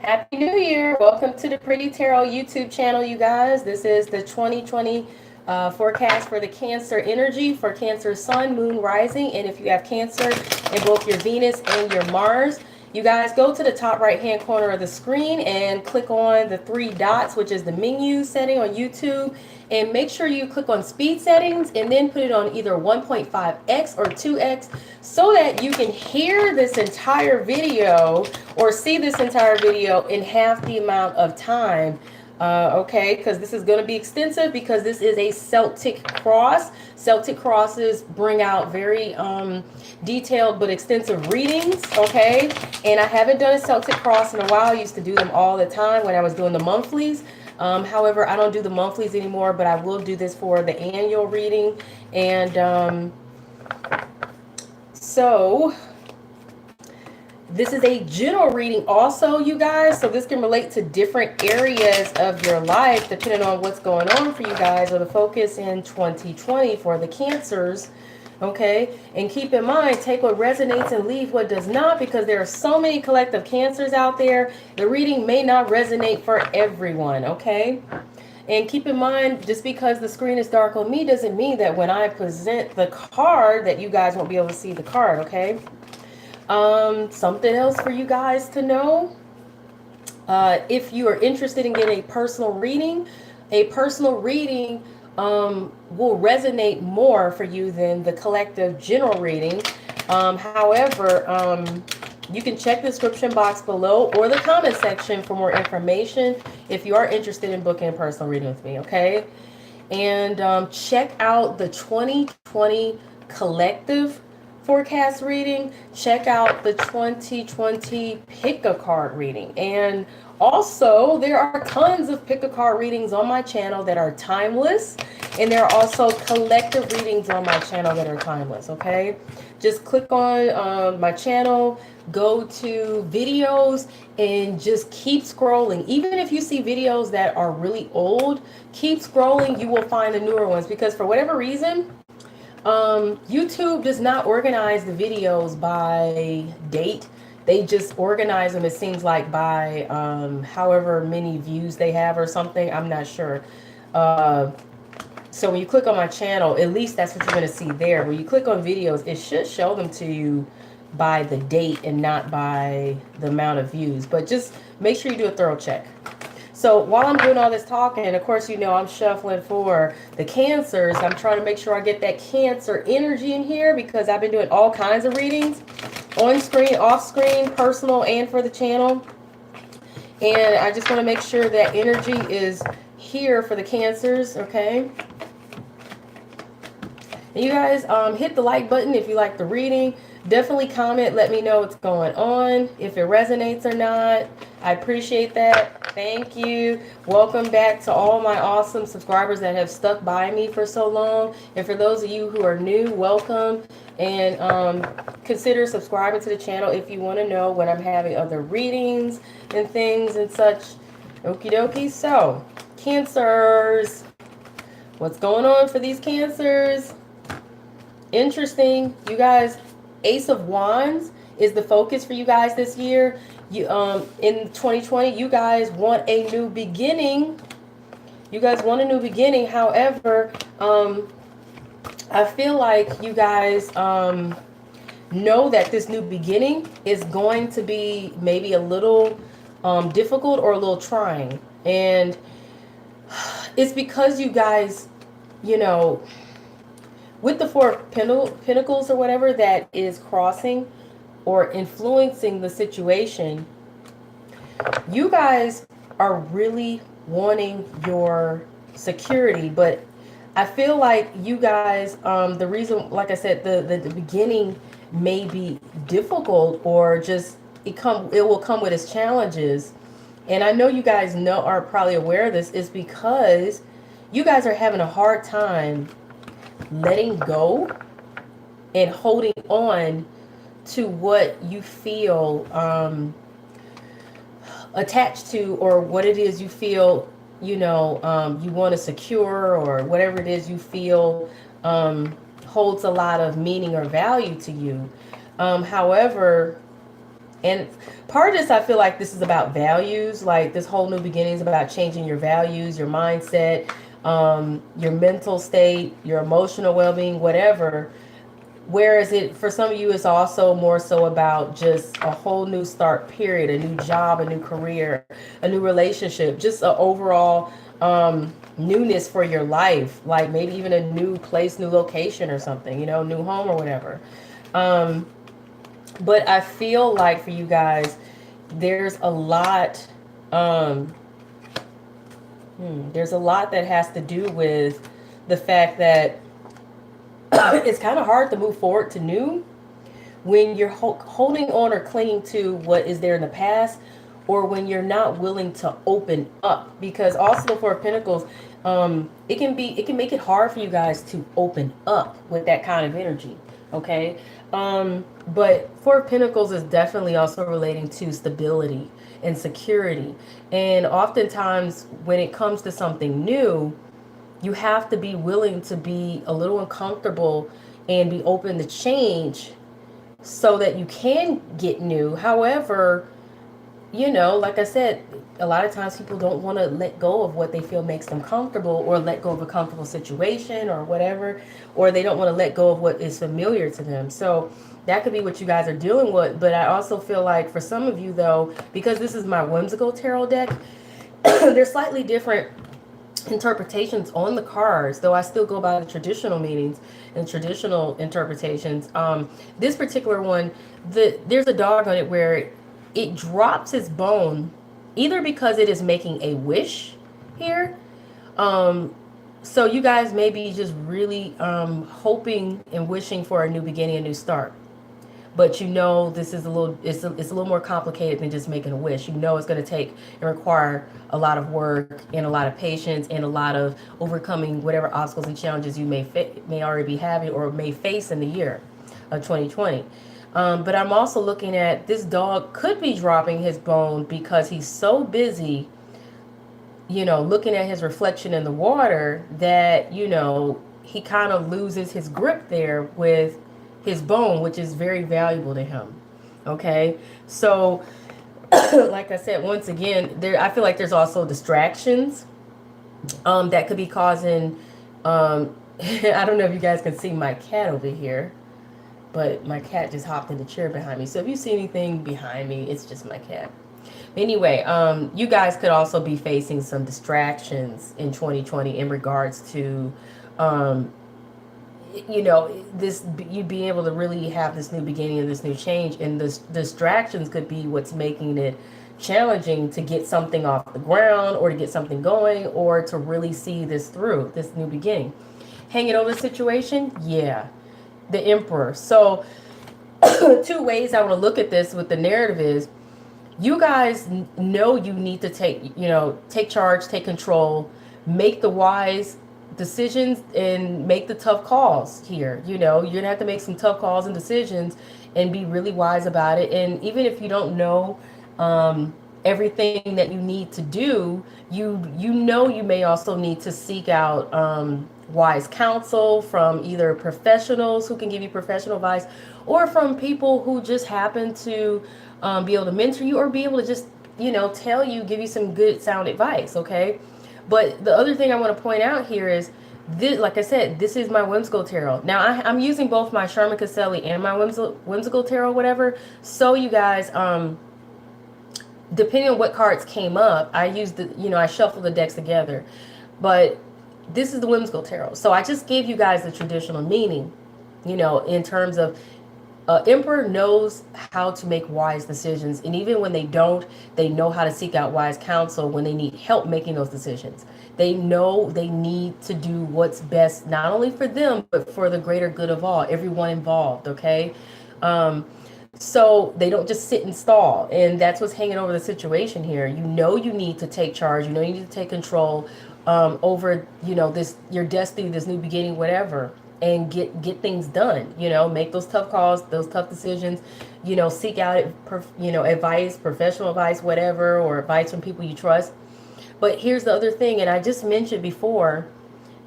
Happy New Year. Welcome to the Pretty Tarot YouTube channel, you guys. This is the 2020 forecast for the Cancer energy for Cancer Sun, Moon, Rising. And if you have Cancer in both your Venus and your Mars, you guys go to the top right-hand corner of the screen and click on the three dots, which is the menu setting on YouTube. And make sure you click on speed settings and then put it on either 1.5x or 2x so that you can hear this entire video or see this entire video in half the amount of time. Okay, because this is going to be extensive because this is a Celtic cross. Celtic crosses bring out very detailed but extensive readings, okay? And I haven't done a Celtic cross in a while. I used to do them all the time when I was doing the monthlies. However, I don't do the monthlies anymore, but I will do this for the annual reading. And so this is a general reading also, you guys. So this can relate to different areas of your life depending on what's going on for you guys, or the focus in 2020 for the Cancers. Okay, and keep in mind, take what resonates and leave what does not, because there are so many collective Cancers out there. The reading may not resonate for everyone, okay? And keep in mind, just because the screen is dark on me doesn't mean that when I present the card that you guys won't be able to see the card, okay? Something else for you guys to know. If you are interested in getting a personal reading will resonate more for you than the collective general reading. However, you can check the description box below or the comment section for more information if you are interested in booking a personal reading with me, okay? And check out the 2020 collective forecast reading. Check out the 2020 pick a card reading. And also, there are tons of pick a card readings on my channel that are timeless. And there are also collective readings on my channel that are timeless, okay? Just click on my channel, go to videos, and just keep scrolling. Even if you see videos that are really old, keep scrolling. You will find the newer ones, because for whatever reason, YouTube does not organize the videos by date. They just organize them, it seems like, by however many views they have or something. I'm not sure. So when you click on my channel, at least that's what you're going to see there. When you click on videos, it should show them to you by the date and not by the amount of views. But just make sure you do a thorough check. So while I'm doing all this talking, and of course, you know, I'm shuffling for the Cancers. I'm trying to make sure I get that Cancer energy in here, because I've been doing all kinds of readings on screen, off screen, personal, and for the channel. And I just want to make sure that energy is here for the Cancers, okay? And you guys, hit the like button if you like the reading. Definitely comment, let me know what's going on, if it resonates or not. I appreciate that. Thank you. Welcome back to all my awesome subscribers that have stuck by me for so long. And for those of you who are new, welcome. And consider subscribing to the channel if you want to know when I'm having other readings and things and such. Okie dokie. So, Cancers. What's going on for these Cancers? Interesting. You guys, Ace of Wands is the focus for you guys this year. You in 2020, you guys want a new beginning. You guys want a new beginning. However, I feel like you guys know that this new beginning is going to be maybe a little difficult or a little trying. And it's because you guys, you know, with the Four of Pentacles or whatever that is crossing or influencing the situation, you guys are really wanting your security. But I feel like you guys, the reason, like I said, the beginning may be difficult, or just it will come with its challenges. And I know you guys are probably aware of this, is because you guys are having a hard time letting go and holding on to what you feel attached to, or what it is you feel, you know, you want to secure, or whatever it is you feel holds a lot of meaning or value to you. However, And part of this, I feel like this is about values. Like this whole new beginning is about changing your values, your mindset, your mental state, your emotional well-being, whatever. Whereas it, for some of you, it's also more so about just a whole new start period, a new job, a new career, a new relationship, just an overall newness for your life. Like maybe even a new place, new location or something, new home or whatever. Um, but I feel like for you guys, there's a lot, um, there's a lot that has to do with the fact that it's kind of hard to move forward to new when you're holding on or clinging to what is there in the past, or when you're not willing to open up. Because also the Four of Pentacles, it can make it hard for you guys to open up with that kind of energy. Okay, but Four of Pentacles is definitely also relating to stability and security. And oftentimes when it comes to something new, you have to be willing to be a little uncomfortable and be open to change so that you can get new. However, like I said, a lot of times people don't want to let go of what they feel makes them comfortable, or let go of a comfortable situation or whatever, or they don't want to let go of what is familiar to them. So that could be what you guys are dealing with. But I also feel like for some of you, though, because this is my whimsical tarot deck, there's slightly different interpretations on the cards, though I still go by the traditional meanings and traditional interpretations. This particular one, there's a dog on it where it drops its bone, either because it is making a wish here. So you guys may be just really hoping and wishing for a new beginning, a new start. But this is it's a little more complicated than just making a wish. It's going to take and require a lot of work and a lot of patience and a lot of overcoming whatever obstacles and challenges you may already be having or may face in the year of 2020. But I'm also looking at this dog could be dropping his bone because he's so busy, looking at his reflection in the water that, he kind of loses his grip there with his bone, which is very valuable to him. Okay, so like I said, once again, I feel like there's also distractions that could be causing I don't know if you guys can see my cat over here, but my cat just hopped in the chair behind me. So if you see anything behind me, it's just my cat. Anyway, you guys could also be facing some distractions in 2020 in regards to this, you being able to really have this new beginning and this new change, and the distractions could be what's making it challenging to get something off the ground, or to get something going, or to really see this through, this new beginning. Hanging over the situation, yeah, the Emperor. So two ways I want to look at this with the narrative is, you guys know you need to take charge, take control, make the wise decisions, and make the tough calls here. You're gonna have to make some tough calls and decisions and be really wise about it. And even if you don't know everything that you need to do, you may also need to seek out wise counsel from either professionals who can give you professional advice, or from people who just happen to be able to mentor you, or be able to just tell you, give you some good sound advice. Okay. But the other thing I want to point out here is this, like I said, this is my whimsical tarot. Now I'm using both my Sharma Caselli and my whimsical tarot, whatever. So you guys, depending on what cards came up, I used I shuffled the decks together. But this is the whimsical tarot. So I just gave you guys the traditional meaning, in terms of Emperor knows how to make wise decisions, and even when they don't, they know how to seek out wise counsel when they need help making those decisions. They know they need to do what's best, not only for them, but for the greater good of all, everyone involved. Okay, so they don't just sit and stall, and that's what's hanging over the situation here. You need to take charge. You need to take control over this, your destiny, this new beginning, whatever. And get things done, make those tough calls, those tough decisions, seek out, advice, professional advice, whatever, or advice from people you trust. But here's the other thing, and I just mentioned before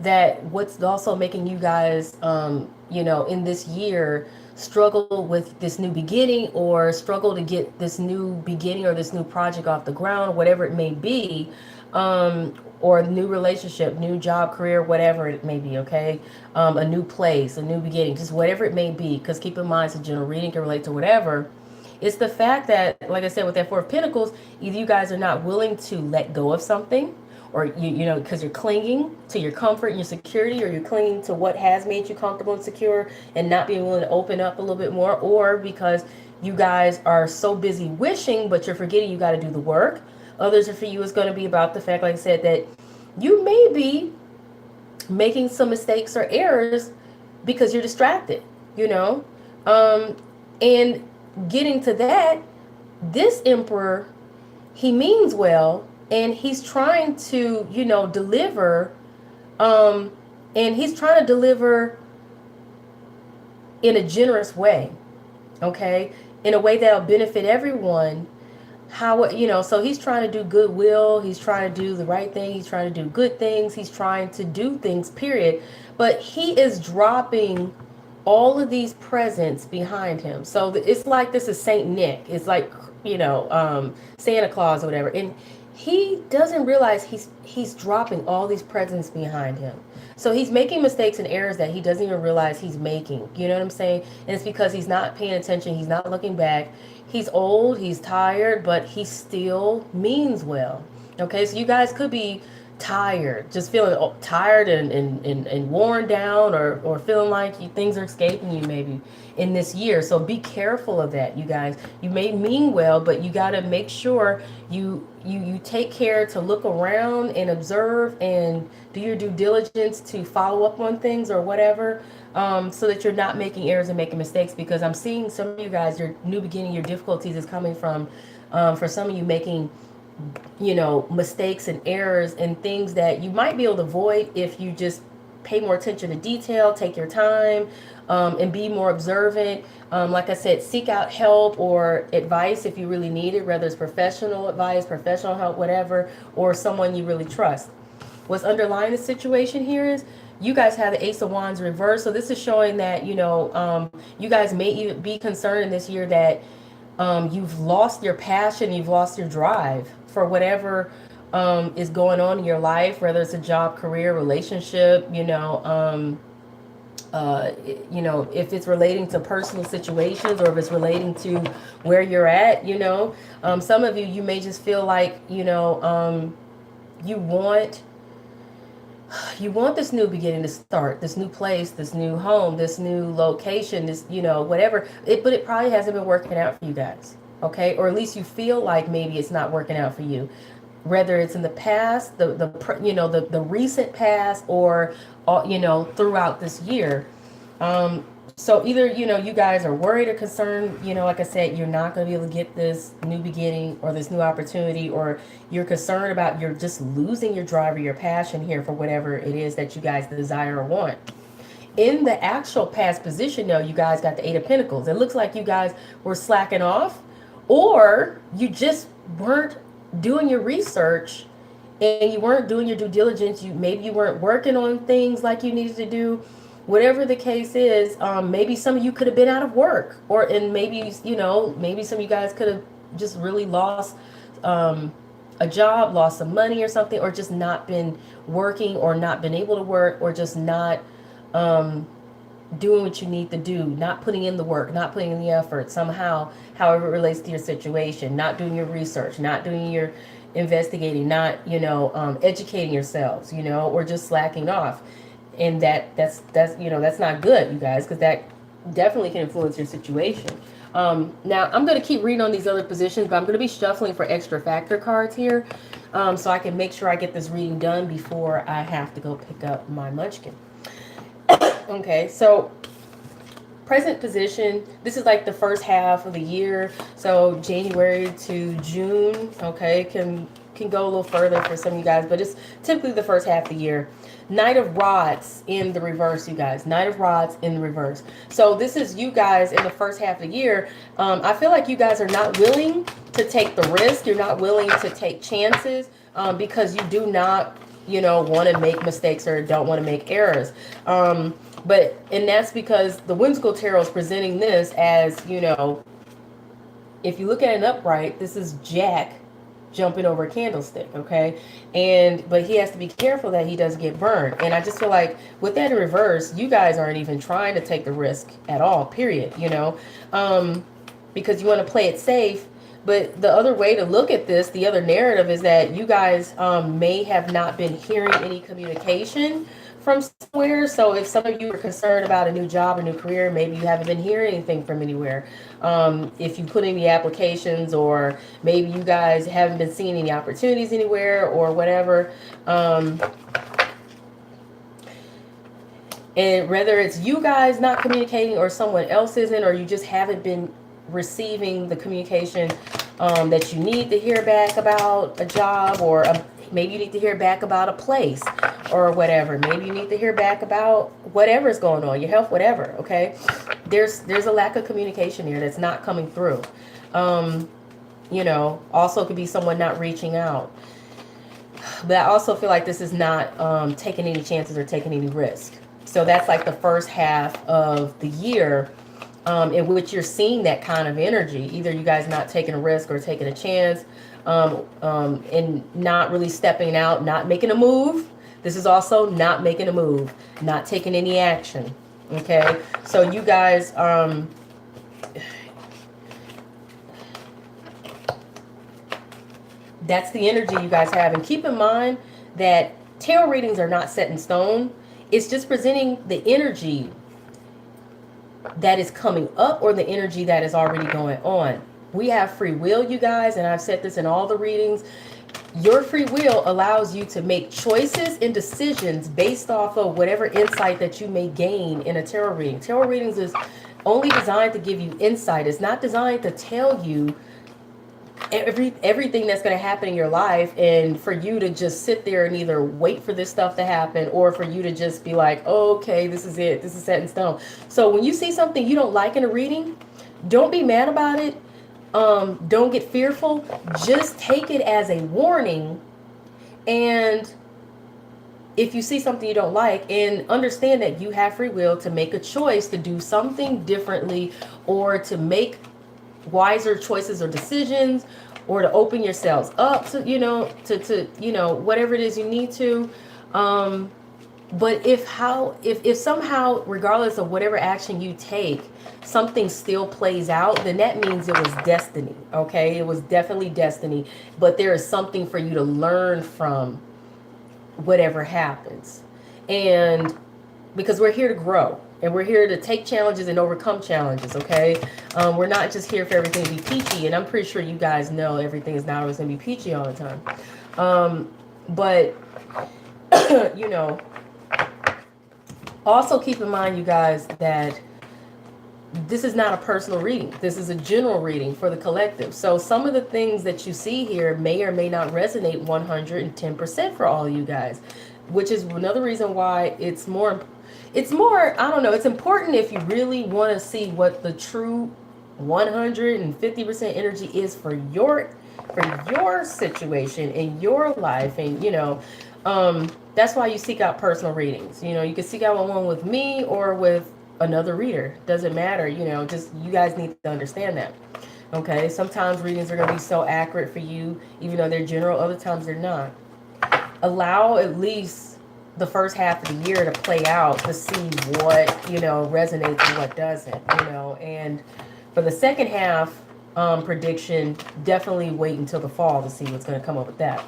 that what's also making you guys, in this year, struggle with this new beginning, or struggle to get this new beginning or this new project off the ground, whatever it may be, or a new relationship, new job, career, whatever it may be, okay? A new place, a new beginning, just whatever it may be, because keep in mind, it's a general reading, can relate to whatever. It's the fact that, like I said, with that Four of Pentacles, either you guys are not willing to let go of something, or you know, because you're clinging to your comfort and your security, or you're clinging to what has made you comfortable and secure and not being willing to open up a little bit more, or because you guys are so busy wishing, but you're forgetting you got to do the work. Others for you is going to be about the fact, like I said, that you may be making some mistakes or errors because you're distracted, you know. And getting to that, this Emperor, he means well, and he's trying to, you know, deliver, and he's trying to deliver in a generous way, okay, in a way that'll benefit everyone. How, you know, so he's trying to do goodwill, he's trying to do the right thing, he's trying to do good things, he's trying to do things, period. But he is dropping all of these presents behind him. So it's like, this is Saint Nick, it's like, you know, Santa Claus or whatever, and he doesn't realize he's dropping all these presents behind him. So he's making mistakes and errors that he doesn't even realize he's making. You know what I'm saying? And it's because he's not paying attention. He's not looking back. He's old. He's tired, but he still means well. Okay, so you guys could be tired, just feeling tired and worn down, or feeling like things are escaping you maybe in this year. So be careful of that, you guys. You may mean well, but you got to make sure you take care to look around and observe and do your due diligence to follow up on things or whatever, so that you're not making errors and making mistakes. Because I'm seeing some of you guys, your new beginning, your difficulties is coming from, for some of you, making, you know, mistakes and errors and things that you might be able to avoid if you just pay more attention to detail, take your time, and be more observant. Like I said, seek out help or advice if you really need it, whether it's professional advice, professional help, whatever, or someone you really trust. What's underlying the situation here is you guys have the Ace of Wands reversed. So this is showing that, you know, you guys may even be concerned in this year that you've lost your passion, you've lost your drive for whatever is going on in your life, whether it's a job, career, relationship, you know, if it's relating to personal situations, or if it's relating to where you're at, you know. Some of you, you may just feel like, you know, you want this new beginning to start, this new place, this new home, this new location, this, you know, whatever it, but it probably hasn't been working out for you guys. Okay. Or at least you feel like maybe it's not working out for you, whether it's in the past, the recent past, or, you know, throughout this year. So either, you know, you guys are worried or concerned, you know, like I said, you're not going to be able to get this new beginning or this new opportunity, or you're concerned about, you're just losing your drive or your passion here for whatever it is that you guys desire or want. In the actual past position, though, you guys got the Eight of Pentacles. It looks like you guys were slacking off, or you just weren't doing your research and you weren't doing your due diligence. Maybe you weren't working on things like you needed to do. Whatever the case is, maybe some of you could have been out of work, and maybe, you know, maybe some of you guys could have just really lost a job, lost some money or something, or just not been working, or not been able to work, or just not doing what you need to do, not putting in the work, not putting in the effort somehow, however it relates to your situation, not doing your research, not doing your investigating, not, you know, educating yourselves, you know, or just slacking off. And that's you know, that's not good, you guys, because that definitely can influence your situation. Now I'm going to keep reading on these other positions, but I'm going to be shuffling for extra factor cards here, so I can make sure I get this reading done before I have to go pick up my munchkin. Okay, so present position, this is like the first half of the year, so January to June. Okay, can go a little further for some of you guys, but it's typically the first half of the year. Knight of Rods in the reverse, you guys. Knight of Rods in the reverse. So this is you guys in the first half of the year. I feel like you guys are not willing to take the risk. You're not willing to take chances, because you do not, you know, want to make mistakes or don't want to make errors. And that's because the whimsical tarot is presenting this as, if you look at an upright, this is Jack jumping over a candlestick, okay? But he has to be careful that he doesn't get burned. And I just feel like with that in reverse, you guys aren't even trying to take the risk at all, period, because you want to play it safe. But the other way to look at this, the other narrative is that you guys may have not been hearing any communication from somewhere. So if some of you are concerned about a new job, a new career, maybe you haven't been hearing anything from anywhere. If you put in the applications, or maybe you guys haven't been seeing any opportunities anywhere or whatever. And whether it's you guys not communicating or someone else isn't, or you just haven't been receiving the communication that you need to hear back about a job, or maybe you need to hear back about a place or whatever. Maybe you need to hear back about whatever's going on, your health, whatever, okay? There's a lack of communication here that's not coming through. Also could be someone not reaching out. But I also feel like this is not taking any chances or taking any risk. So that's like the first half of the year in which you're seeing that kind of energy. Either you guys not taking a risk or taking a chance, and not really stepping out, not making a move. This is also not making a move, not taking any action. Okay, so you guys, that's the energy you guys have. And keep in mind that tarot readings are not set in stone. It's just presenting the energy that is coming up, or the energy that is already going on. We have free will, you guys, and I've said this in all the readings. Your free will allows you to make choices and decisions based off of whatever insight that you may gain in a tarot reading. Tarot readings is only designed to give you insight. It's not designed to tell you everything that's going to happen in your life, and for you to just sit there and either wait for this stuff to happen, or for you to just be like, oh, okay, this is it, this is set in stone. So when you see something you don't like in a reading, don't be mad about it. Don't get fearful. Just take it as a warning. And if you see something you don't like, and understand that you have free will to make a choice to do something differently, or to make wiser choices or decisions, or to open yourselves up to whatever it is you need to. But if somehow, regardless of whatever action you take, something still plays out, then that means it was destiny. Okay, it was definitely destiny. But there is something for you to learn from whatever happens. And because we're here to grow, and we're here to take challenges and overcome challenges, okay? We're not just here for everything to be peachy, and I'm pretty sure you guys know everything is not always going to be peachy all the time. But, also keep in mind, you guys, that this is not a personal reading. This is a general reading for the collective. So some of the things that you see here may or may not resonate 110% for all of you guys, which is another reason why it's more, I don't know, it's important if you really want to see what the true 150% energy is for your situation in your life. And, that's why you seek out personal readings. You can seek out one with me or with another reader. Doesn't matter, just you guys need to understand that. Okay, sometimes readings are going to be so accurate for you, even though they're general. Other times they're not. Allow at least the first half of the year to play out to see what, resonates and what doesn't, and for the second half prediction, definitely wait until the fall to see what's going to come up with that.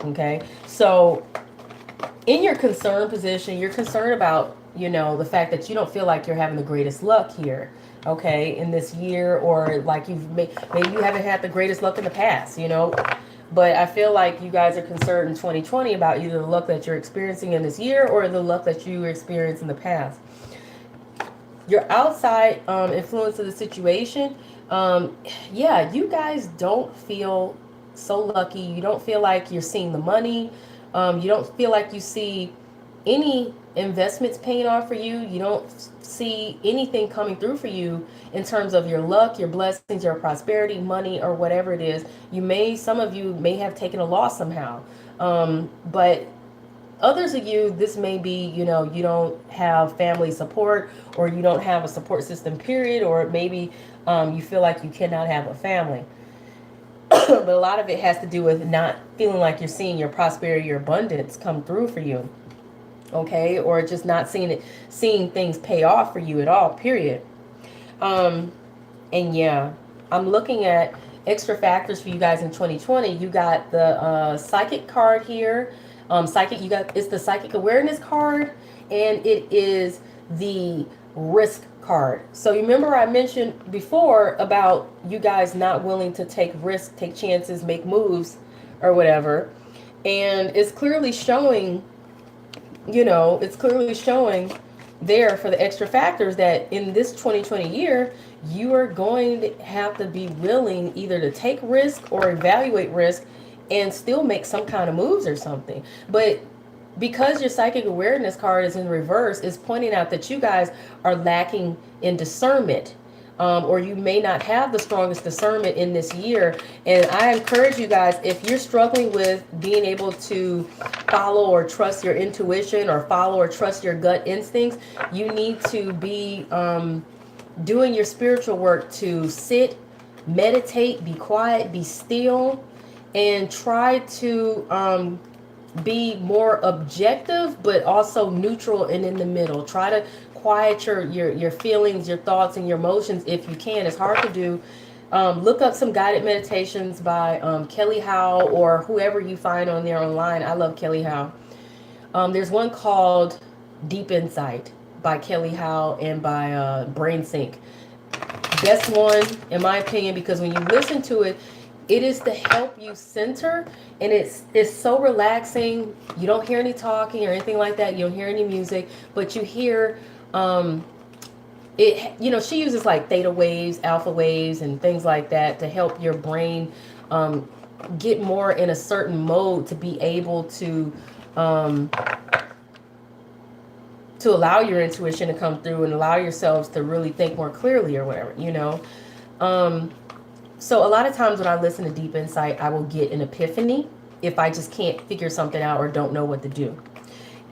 Okay, so in your concern position, you're concerned about, the fact that you don't feel like you're having the greatest luck here, okay, in this year, or like maybe you haven't had the greatest luck in the past, But I feel like you guys are concerned in 2020 about either the luck that you're experiencing in this year or the luck that you experienced in the past. Your outside influence of the situation, you guys don't feel so lucky. You don't feel like you're seeing the money. You don't feel like you see any investments paying off for you. You don't see anything coming through for you in terms of your luck, your blessings, your prosperity, money, or whatever it is. Some of you may have taken a loss somehow. But others of you, this may be, you know, you don't have family support, or you don't have a support system, period, or maybe you feel like you cannot have a family. But a lot of it has to do with not feeling like you're seeing your prosperity, your abundance come through for you. Okay, or just not seeing things pay off for you at all, period. And yeah, I'm looking at extra factors for you guys in 2020. You got the psychic card here. It's the psychic awareness card, and it is the risk card. So you remember I mentioned before about you guys not willing to take risks, take chances, make moves or whatever. And it's clearly showing, you know, it's clearly showing there for the extra factors that in this 2020 year, you are going to have to be willing either to take risk or evaluate risk and still make some kind of moves or something. But because your psychic awareness card is in reverse, is pointing out that you guys are lacking in discernment. Or you may not have the strongest discernment in this year. And I encourage you guys, if you're struggling with being able to follow or trust your intuition, or follow or trust your gut instincts, you need to be doing your spiritual work to sit, meditate, be quiet, be still, and try to be more objective, but also neutral and in the middle. Try to quiet your feelings, your thoughts, and your emotions if you can. It's hard to do. Look up some guided meditations by Kelly Howe, or whoever you find on there online. I love Kelly Howe. There's one called Deep Insight by Kelly Howe and by Brain Sync. Best one, in my opinion, because when you listen to it, it is to help you center, and it's so relaxing. You don't hear any talking or anything like that. You don't hear any music, but you hear it, you know, she uses like theta waves, alpha waves, and things like that to help your brain get more in a certain mode to be able to allow your intuition to come through and allow yourselves to really think more clearly or whatever, you know. So a lot of times when I listen to Deep Insight, I will get an epiphany if I just can't figure something out or don't know what to do.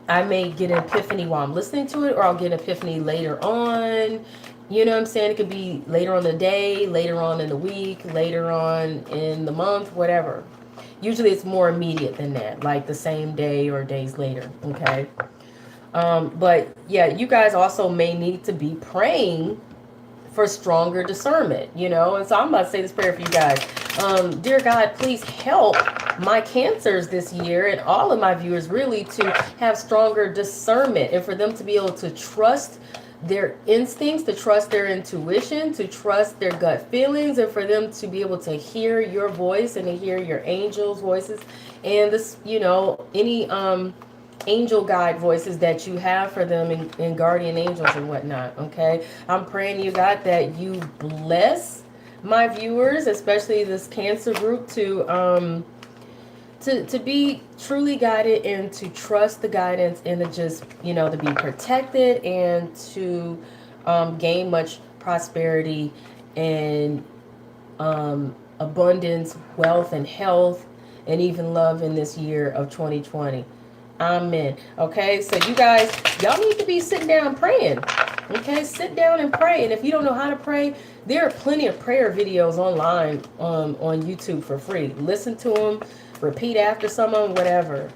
I may get an epiphany while I'm listening to it, or I'll get an epiphany later on. You know what I'm saying? It could be later on the day, later on in the week, later on in the month, whatever. Usually it's more immediate than that, like the same day or days later, okay? But yeah, you guys also may need to be praying for stronger discernment, you know. And so I'm about to say this prayer for you guys. Dear God, please help my Cancers this year, and all of my viewers really, to have stronger discernment, and for them to be able to trust their instincts, to trust their intuition, to trust their gut feelings, and for them to be able to hear your voice and to hear your angels' voices, and this, you know, any angel guide voices that you have for them, and guardian angels and whatnot. Okay, I'm praying you, God, that you bless my viewers, especially this Cancer group, to be truly guided and to trust the guidance, and to just, you know, to be protected, and to gain much prosperity and abundance, wealth, and health, and even love in this year of 2020. Amen. Okay, so you guys, y'all need to be sitting down praying. Okay, sit down and pray. And if you don't know how to pray, there are plenty of prayer videos online on YouTube for free. Listen to them, repeat after some of them, whatever.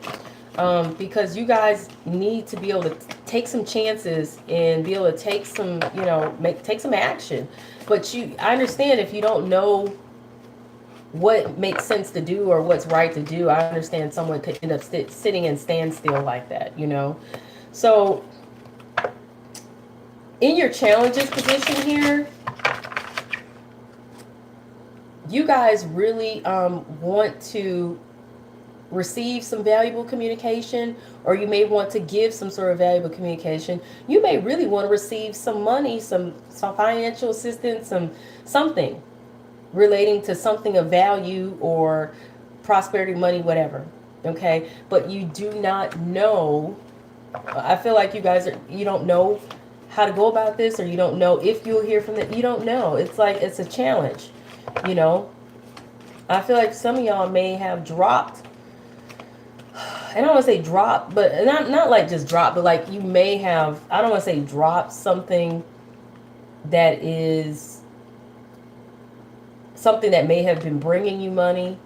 Because you guys need to be able to take some chances and be able to take some, you know, take some action. But I understand if you don't know what makes sense to do or what's right to do. I understand someone could end up sitting in standstill like that, you know. So in your challenges position here, you guys really want to receive some valuable communication, or you may want to give some sort of valuable communication. You may really want to receive some money, some financial assistance, something relating to something of value, or prosperity, money, whatever. Okay, but you do not know. I feel like you guys you don't know how to go about this, or you don't know if you'll hear from them. You don't know. It's like it's a challenge, you know. I feel like some of y'all may have dropped I don't want to say drop, but not like just drop, but like you may have, I don't want to say drop something that is something that may have been bringing you money,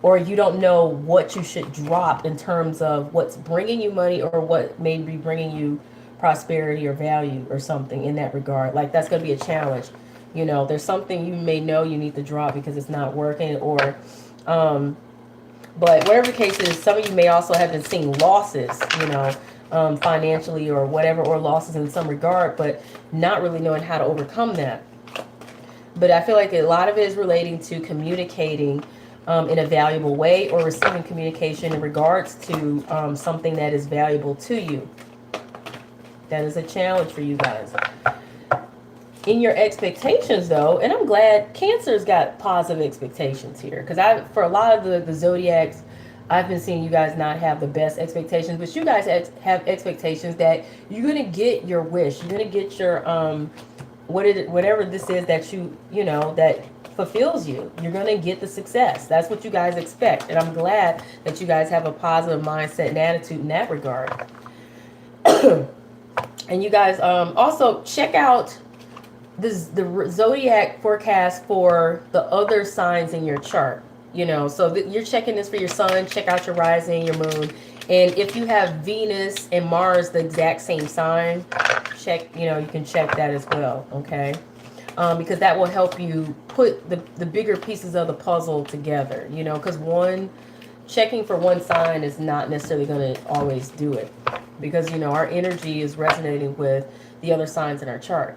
or you don't know what you should drop in terms of what's bringing you money or what may be bringing you prosperity or value or something in that regard. Like that's going to be a challenge. You know, there's something you may know you need to drop because it's not working, or but whatever the case is, some of you may also have been seeing losses, you know, financially or whatever, or losses in some regard, but not really knowing how to overcome that. But I feel like a lot of it is relating to communicating in a valuable way, or receiving communication in regards to something that is valuable to you. That is a challenge for you guys. In your expectations, though, and I'm glad Cancer's got positive expectations here, because for a lot of the zodiacs, I've been seeing you guys not have the best expectations, but you guys have expectations that you're going to get your wish. You're going to get your, whatever this is that you know, that fulfills you. You're going to get the success. That's what you guys expect. And I'm glad that you guys have a positive mindset and attitude in that regard. And you guys also check out the zodiac forecast for the other signs in your chart. You know, so you're checking this for your sun. Check out your rising, your moon. And if you have Venus and Mars the exact same sign, check, you know, you can check that as well, okay? Because that will help you put the bigger pieces of the puzzle together, you know, because checking for one sign is not necessarily going to always do it. Because, you know, our energy is resonating with the other signs in our chart.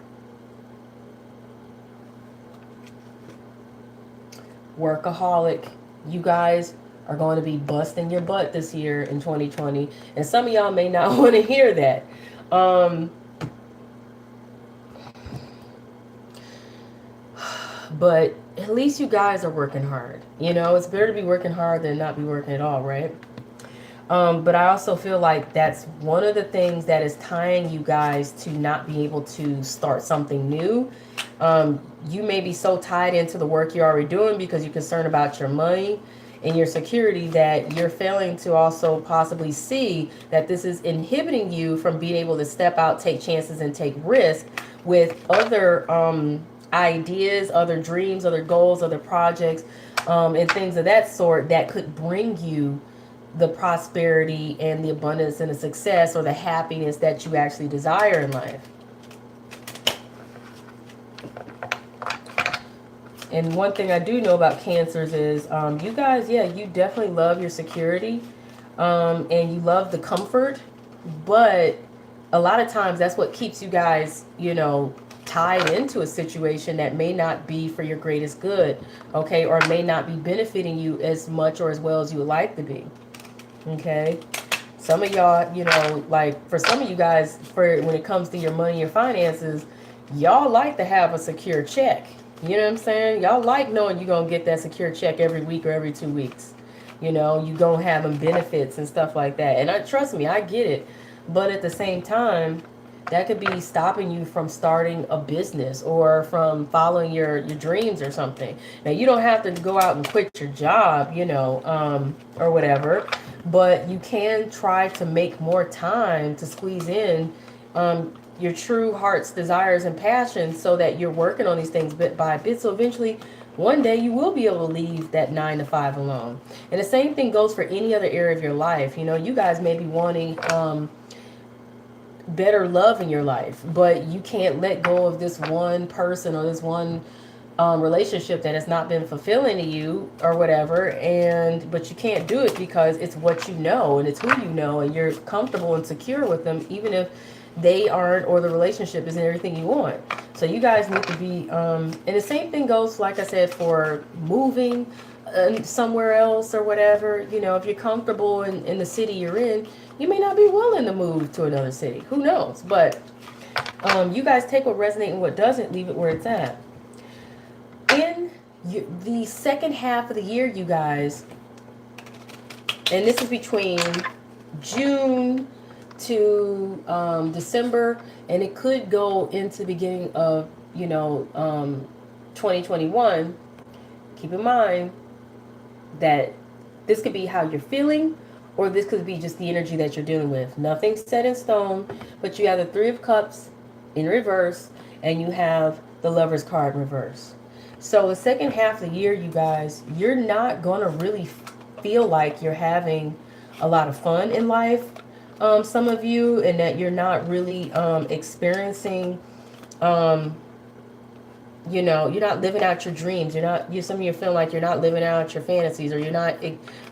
Workaholic, you guys are going to be busting your butt this year in 2020, and some of y'all may not want to hear that. But at least you guys are working hard. You know, it's better to be working hard than not be working at all, right? But I also feel like that's one of the things that is tying you guys to not be able to start something new. You may be so tied into the work you're already doing because you're concerned about your money and your security that you're failing to also possibly see that this is inhibiting you from being able to step out, take chances, and take risks with other ideas, other dreams, other goals, other projects, and things of that sort that could bring you the prosperity and the abundance and the success or the happiness that you actually desire in life. And one thing I do know about Cancers is you guys, yeah, you definitely love your security and you love the comfort, but a lot of times that's what keeps you guys, you know, tied into a situation that may not be for your greatest good, okay, or may not be benefiting you as much or as well as you would like to be. Okay, some of y'all, you know, like for some of you guys, when it comes to your money, your finances, y'all like to have a secure check. You know what I'm saying? Y'all like knowing you're going to get that secure check every week or every 2 weeks. You know, you going to have them benefits and stuff like that. And trust me, I get it. But at the same time, that could be stopping you from starting a business or from following your dreams or something. Now, you don't have to go out and quit your job, you know, or whatever. But you can try to make more time to squeeze in your true heart's desires and passions so that you're working on these things bit by bit. So eventually, one day you will be able to leave that 9 to 5 alone. And the same thing goes for any other area of your life. You know, you guys may be wanting better love in your life, but you can't let go of this one person or this one relationship that has not been fulfilling to you or whatever, but you can't do it because it's what you know and it's who you know and you're comfortable and secure with them, even if they aren't, or the relationship isn't everything you want. So you guys need to be and the same thing goes, like I said, for moving somewhere else or whatever. You know, if you're comfortable in the city you're in, you may not be willing to move to another city, who knows. But you guys take what resonates and what doesn't, leave it where it's at. In the second half of the year, you guys, and this is between June to December, and it could go into the beginning of, you know, 2021. Keep in mind that this could be how you're feeling, or this could be just the energy that you're dealing with. Nothing set in stone, but you have the Three of Cups in reverse, and you have the Lover's card in reverse. So the second half of the year, you guys, you're not going to really feel like you're having a lot of fun in life, some of you, and that you're not really experiencing, you know, you're not living out your dreams. Some of you feel like you're not living out your fantasies, or you're not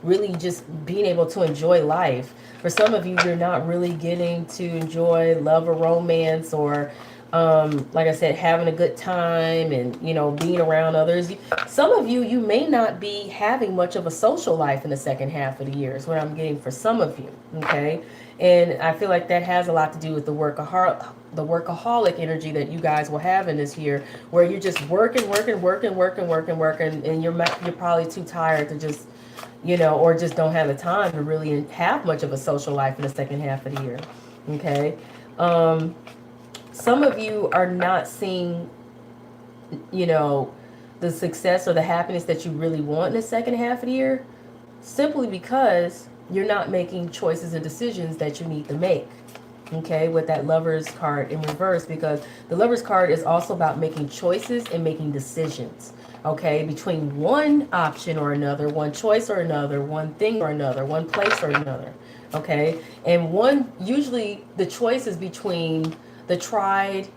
really just being able to enjoy life. For some of you, you're not really getting to enjoy love or romance, or like I said, having a good time and, you know, being around others. Some of you, you may not be having much of a social life in the second half of the year is what I'm getting for some of you. Okay. And I feel like that has a lot to do with the workaholic energy that you guys will have in this year, where you're just working, and you're probably too tired to just, you know, or just don't have the time to really have much of a social life in the second half of the year. Okay. Some of you are not seeing, you know, the success or the happiness that you really want in the second half of the year, simply because you're not making choices and decisions that you need to make. Okay, with that Lover's card in reverse, because the Lover's card is also about making choices and making decisions. Okay, between one option or another, one choice or another, one thing or another, one place or another. Okay, and usually the choice is between the tried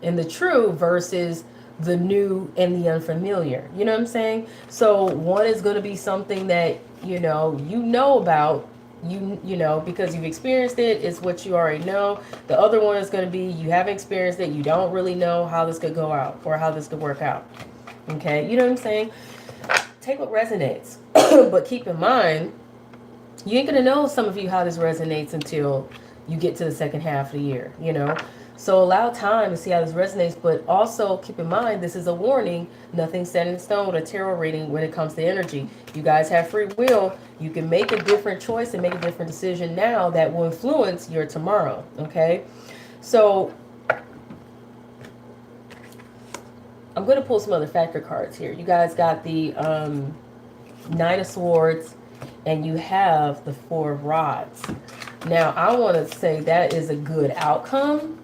and the true versus the new and the unfamiliar. You know what I'm saying? So one is going to be something that, you know about, you know, because you've experienced it. It's what you already know. The other one is going to be, you haven't experienced it. You don't really know how this could go out or how this could work out. Okay. You know what I'm saying? Take what resonates, but keep in mind, you ain't going to know, some of you, how this resonates until you get to the second half of the year, you know? So allow time to see how this resonates, but also keep in mind, this is a warning. Nothing set in stone with a tarot reading when it comes to energy. You guys have free will. You can make a different choice and make a different decision now that will influence your tomorrow, okay? So I'm going to pull some other factor cards here. You guys got the Knight of Swords, and you have the Four of Rods. Now, I want to say that is a good outcome,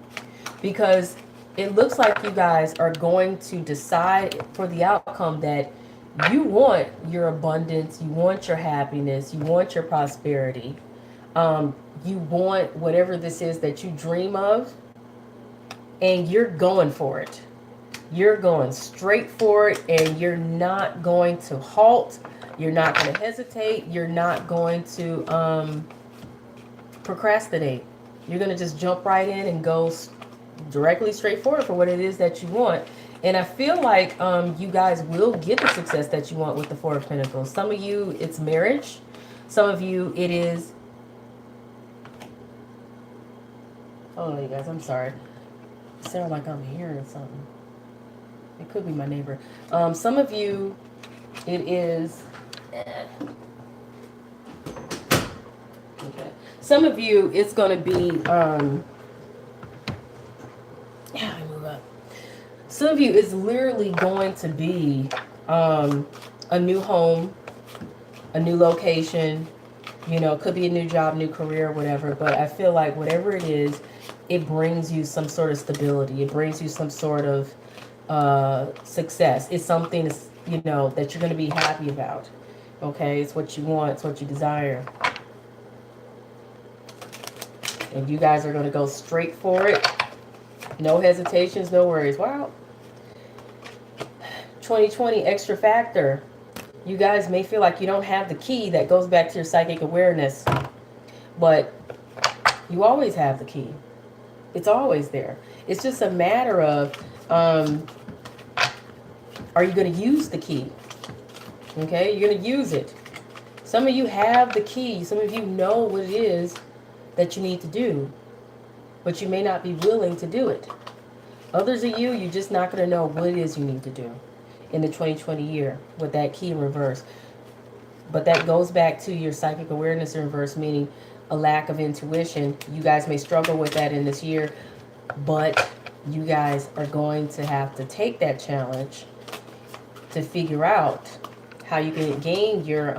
because it looks like you guys are going to decide for the outcome that you want your abundance, you want your happiness, you want your prosperity, you want whatever this is that you dream of, and you're going for it. You're going straight for it, and you're not going to halt. You're not going to hesitate. You're not going to procrastinate. You're going to just jump right in and go directly straight forward for what it is that you want. And I feel like you guys will get the success that you want with the Four of Pentacles. Some of you, it's marriage. Some of you, it is... Oh, you guys, I'm sorry. It sounds like I'm hearing something. It could be my neighbor. Some of you, it is... Okay. Some of you, it's going to be... Yeah, I move up. Some of you, it's literally going to be a new home, a new location, you know, it could be a new job, new career, whatever. But I feel like whatever it is, it brings you some sort of stability. It brings you some sort of success. It's something, you know, that you're going to be happy about. Okay, it's what you want, it's what you desire. And you guys are going to go straight for it. No hesitations, no worries. Wow. 2020 extra factor. You guys may feel like you don't have the key. That goes back to your psychic awareness. But you always have the key. It's always there. It's just a matter of, are you going to use the key? Okay, you're going to use it. Some of you have the key. Some of you know what it is that you need to do, but you may not be willing to do it. Others of you, you're just not going to know what it is you need to do in the 2020 year with that key in reverse. But that goes back to your psychic awareness in reverse, meaning a lack of intuition. You guys may struggle with that in this year, but you guys are going to have to take that challenge to figure out how you can gain your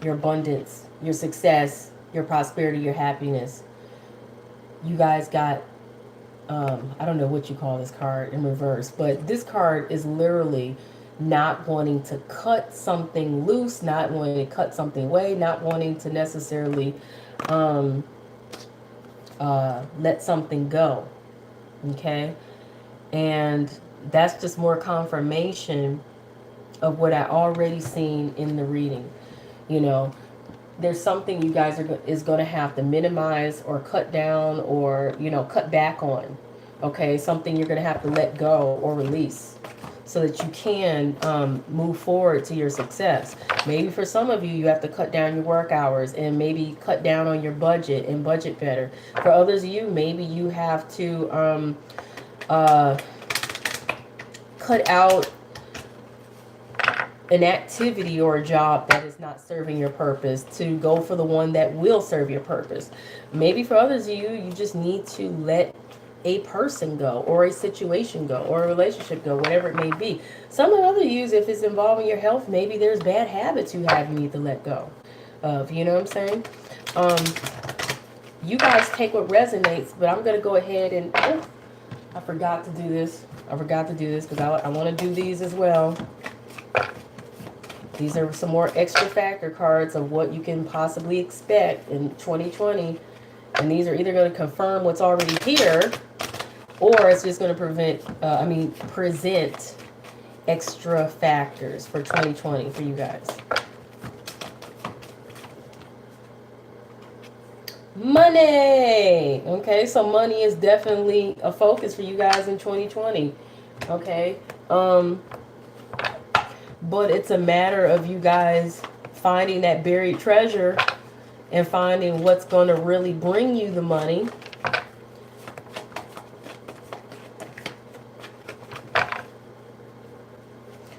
your abundance, your success, your prosperity, your happiness. You guys got, I don't know what you call this card in reverse, but this card is literally not wanting to cut something loose, not wanting to cut something away, not wanting to necessarily let something go. Okay? And that's just more confirmation of what I already seen in the reading. You know, there's something you guys is going to have to minimize or cut down or, you know, cut back on. Okay, something you're going to have to let go or release so that you can move forward to your success. Maybe for some of you, you have to cut down your work hours and maybe cut down on your budget and budget better. For others of you, maybe you have to cut out an activity or a job that is not serving your purpose to go for the one that will serve your purpose. Maybe for others of you, you just need to let a person go or a situation go or a relationship go, whatever it may be. Some of the other yous, if it's involving your health, maybe there's bad habits you have you need to let go of. You know what I'm saying? You guys take what resonates, but I'm going to go ahead and... Oh, I forgot to do this. Because I want to do these as well. These are some more extra factor cards of what you can possibly expect in 2020. And these are either going to confirm what's already here, or it's just going to present extra factors for 2020 for you guys. Money. Okay, so money is definitely a focus for you guys in 2020. Okay. But it's a matter of you guys finding that buried treasure and finding what's going to really bring you the money.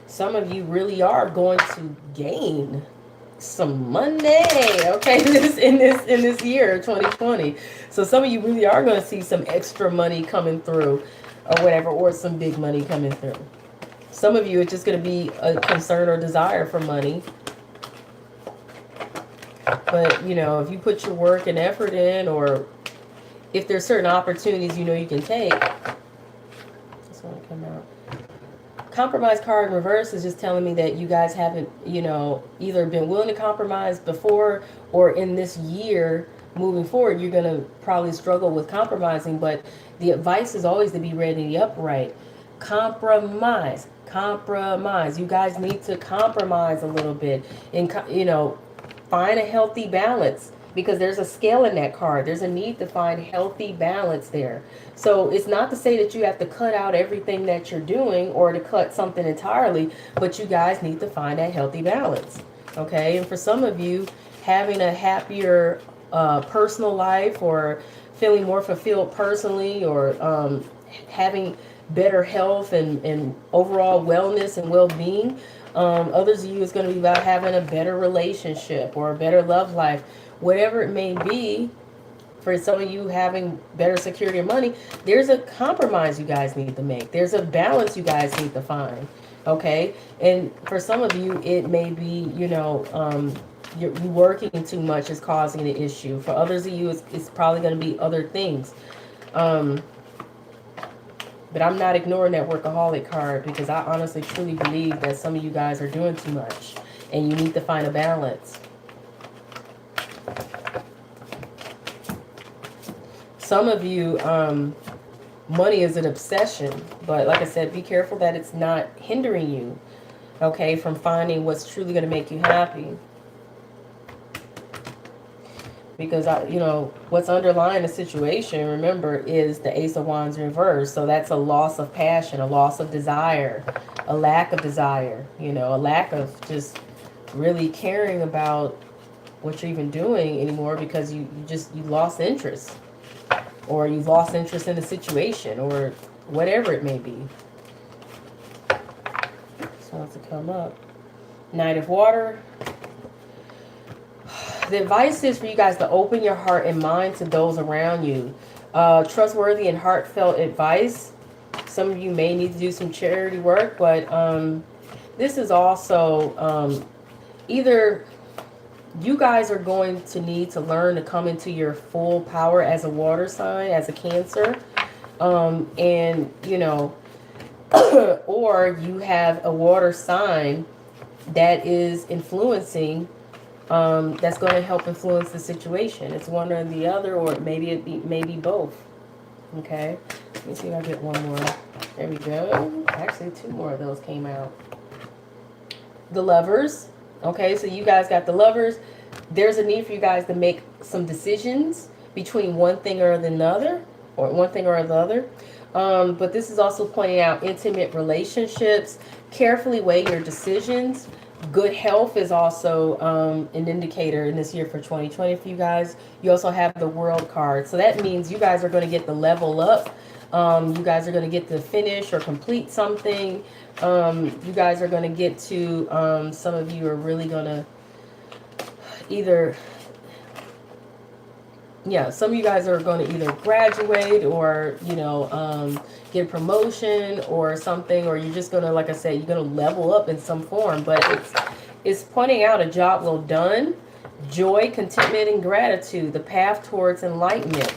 Some of you really are going to gain some money, okay, in this year 2020. So some of you really are going to see some extra money coming through or whatever, or some big money coming through. Some of you, it's just going to be a concern or desire for money. But, you know, if you put your work and effort in, or if there's certain opportunities you know you can take. This one come out. Compromise card in reverse is just telling me that you guys haven't, you know, either been willing to compromise before, or in this year moving forward, you're going to probably struggle with compromising. But the advice is always to be ready to be upright. Compromise. You guys need to compromise a little bit and, you know, find a healthy balance, because there's a scale in that card. There's a need to find healthy balance there. So it's not to say that you have to cut out everything that you're doing or to cut something entirely, but you guys need to find that healthy balance. Okay. And for some of you, having a happier personal life, or feeling more fulfilled personally, or having better health and overall wellness and well-being. Others of you, is going to be about having a better relationship or a better love life, whatever it may be. For some of you, having better security of money, there's a compromise you guys need to make. There's a balance you guys need to find. Okay. And for some of you, it may be, you know, you working too much is causing the issue. For others of you, it's probably going to be other things. But I'm not ignoring that workaholic card, because I honestly truly believe that some of you guys are doing too much and you need to find a balance. Some of you, money is an obsession, but like I said, be careful that it's not hindering you, okay, from finding what's truly going to make you happy. Because, you know, what's underlying the situation, remember, is the Ace of Wands reversed. So that's a loss of passion, a loss of desire, a lack of desire, you know, a lack of just really caring about what you're even doing anymore, because you lost interest, or you've lost interest in the situation, or whatever it may be. This wants to come up. Knight of Water. The advice is for you guys to open your heart and mind to those around you. Trustworthy and heartfelt advice. Some of you may need to do some charity work, but this is also either you guys are going to need to learn to come into your full power as a water sign, as a Cancer. And, you know, or you have a water sign that is influencing, that's going to help influence the situation. It's one or the other, or maybe both. Okay, let me see if I get one more. There we go. Actually, two more of those came out. The Lovers. Okay, so you guys got the Lovers. There's a need for you guys to make some decisions between one thing or another, or one thing or the other. But this is also pointing out intimate relationships. Carefully weigh your decisions. Good health is also an indicator in this year for 2020 for you guys. You also have the World card. So that means you guys are going to get the level up. You guys are going to get to finish or complete something. You guys are going to get to, some of you are really going to either, yeah, some of you guys are going to either graduate or, you know, get a promotion or something, or you're just going to, like I said, you're going to level up in some form. But it's pointing out a job well done, joy, contentment, and gratitude, the path towards enlightenment.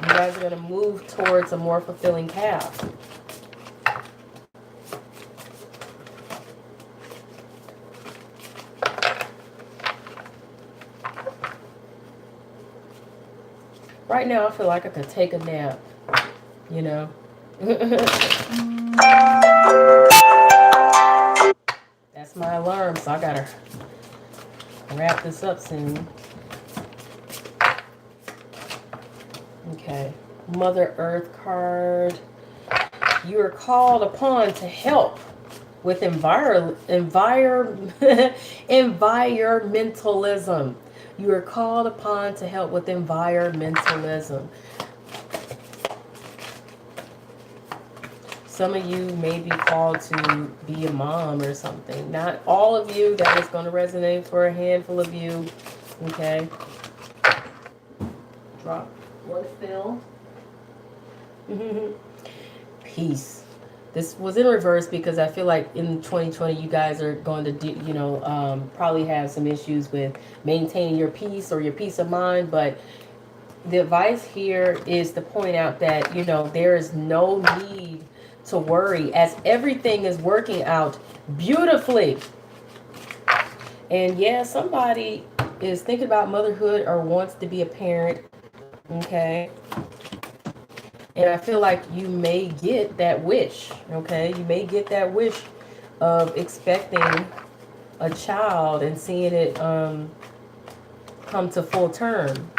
You guys are going to move towards a more fulfilling path. Right now, I feel like I could take a nap, you know. That's my alarm, so I gotta wrap this up soon. Okay, Mother Earth card. You are called upon to help with environmentalism. You are called upon to help with environmentalism. Some of you may be called to be a mom or something. Not all of you. That is going to resonate for a handful of you. Okay. Drop one fill. Peace. This was in reverse because I feel like in 2020 you guys are going to do, you know, probably have some issues with maintaining your peace or your peace of mind. But the advice here is to point out that, you know, there is no need to worry as everything is working out beautifully. And yeah, somebody is thinking about motherhood or wants to be a parent. Okay. And I feel like you may get that wish, okay? You may get that wish of expecting a child and seeing it come to full term.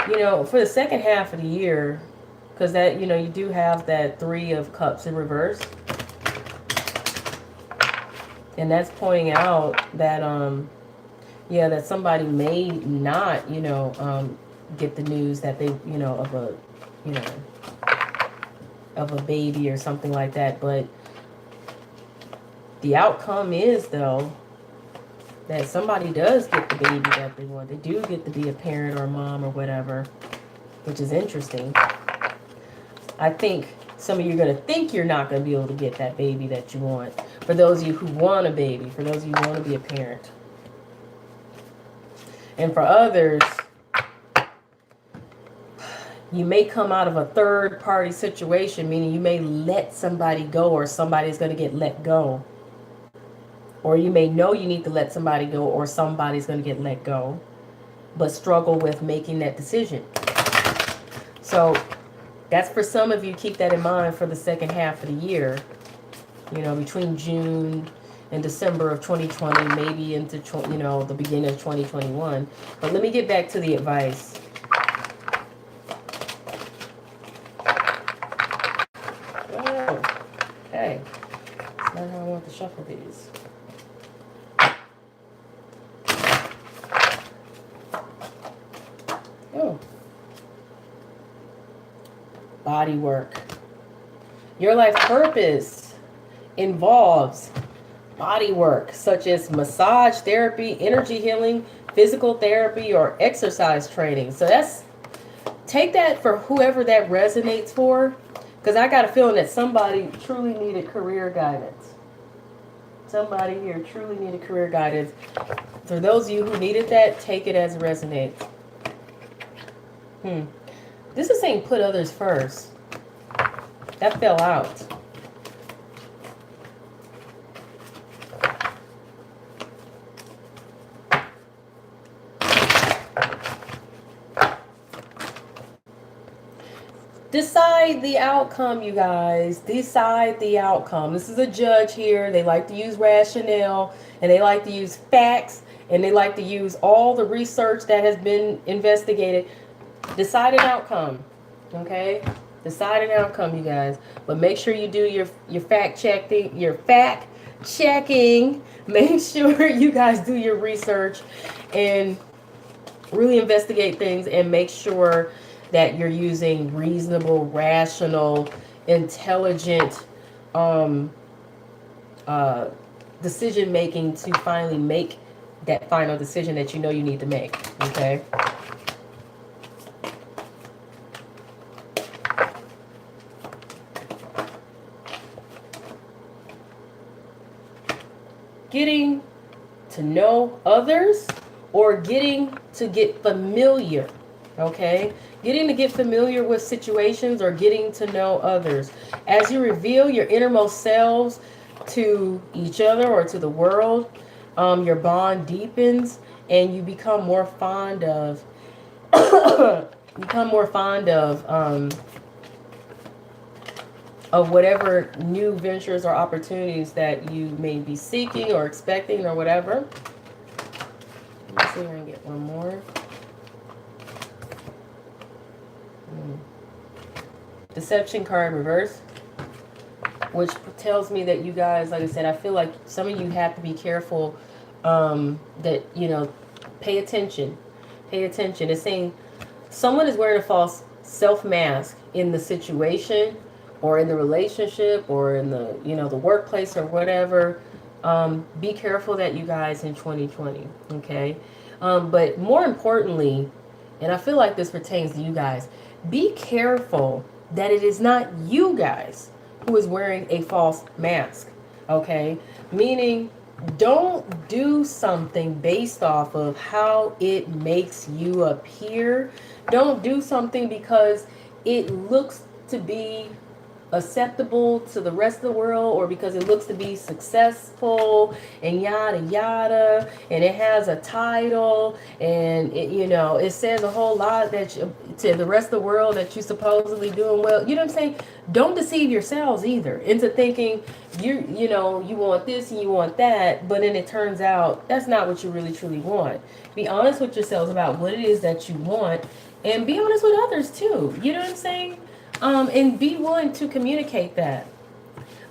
You know, for the second half of the year, because that, you know, you do have that 3 of Cups in reverse. And that's pointing out that, yeah, that somebody may not, you know, get the news that they, you know, of a baby or something like that. But the outcome is, though, that somebody does get the baby that they want. They do get to be a parent or a mom or whatever, which is interesting. I think some of you are going to think you're not going to be able to get that baby that you want. For those of you who want a baby, for those of you who want to be a parent. And for others, you may come out of a third party situation, meaning you may let somebody go or somebody's going to get let go. Or you may know you need to let somebody go or somebody's going to get let go, but struggle with making that decision. So that's for some of you. Keep that in mind for the second half of the year. You know, between June and December of 2020, maybe into, you know, the beginning of 2021. But let me get back to the advice. Oh, okay. That's not how I want to shuffle these. Oh. Body work. Your life purpose involves body work, such as massage therapy, energy healing, physical therapy, or exercise training. So that's, take that for whoever that resonates for, because I got a feeling that somebody truly needed career guidance. Somebody here truly needed career guidance. For those of you who needed that, take it as it resonates. This is saying put others first. That fell out. Decide the outcome, you guys. Decide the outcome. This is a judge here. They like to use rationale, and they like to use facts, and they like to use all the research that has been investigated. Decide an outcome, okay? Decide an outcome, you guys. But make sure you do your fact checking. Make sure you guys do your research and really investigate things, and make sure that you're using reasonable, rational, intelligent decision making to finally make that final decision that you know you need to make. Okay. Getting to know others, or getting to get familiar. Okay, getting to get familiar with situations, or getting to know others. As you reveal your innermost selves to each other or to the world, your bond deepens, and you become more fond of whatever new ventures or opportunities that you may be seeking or expecting or whatever. Let me see if I can get one more. Deception card reverse, which tells me that you guys, like I said, I feel like some of you have to be careful, that, you know, pay attention. It's saying someone is wearing a false self mask in the situation, or in the relationship, or in the, you know, the workplace or whatever. Be careful that, you guys, in 2020. Okay. But more importantly, and I feel like this pertains to you guys, be careful that it is not you guys who is wearing a false mask. Okay? Meaning, don't do something based off of how it makes you appear. Don't do something because it looks to be acceptable to the rest of the world, or because it looks to be successful and yada yada, and it has a title, and it, you know, it says a whole lot that to the rest of the world that you're supposedly doing well. You know what I'm saying? Don't deceive yourselves either into thinking you know, you want this and you want that, but then it turns out that's not what you really truly want. Be honest with yourselves about what it is that you want, and be honest with others too. You know what I'm saying? And be willing to communicate that.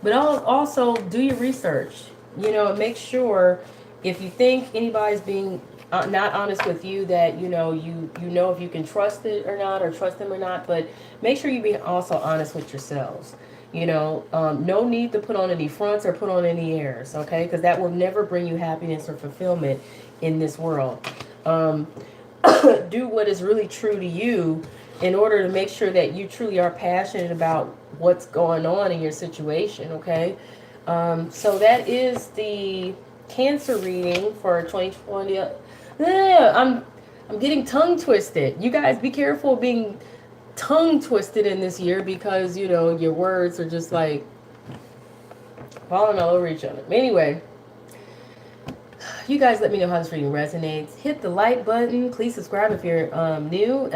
But also do your research. You know, make sure if you think anybody's being not honest with you, that you know if you can trust it or not, or trust them or not. But make sure you be also honest with yourselves. You know, no need to put on any fronts or put on any airs, okay? Because that will never bring you happiness or fulfillment in this world. Do what is really true to you, in order to make sure that you truly are passionate about what's going on in your situation, okay? So that is the Cancer reading for 2020. I'm getting tongue twisted. You guys be careful being tongue twisted in this year, because, you know, your words are just like falling all over each other. Anyway, you guys let me know how this reading resonates. Hit the like button. Please subscribe if you're new.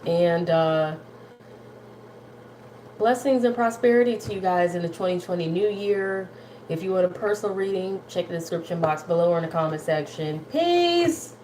And blessings and prosperity to you guys in the 2020 new year. If you want a personal reading, check the description box below or in the comment section. Peace!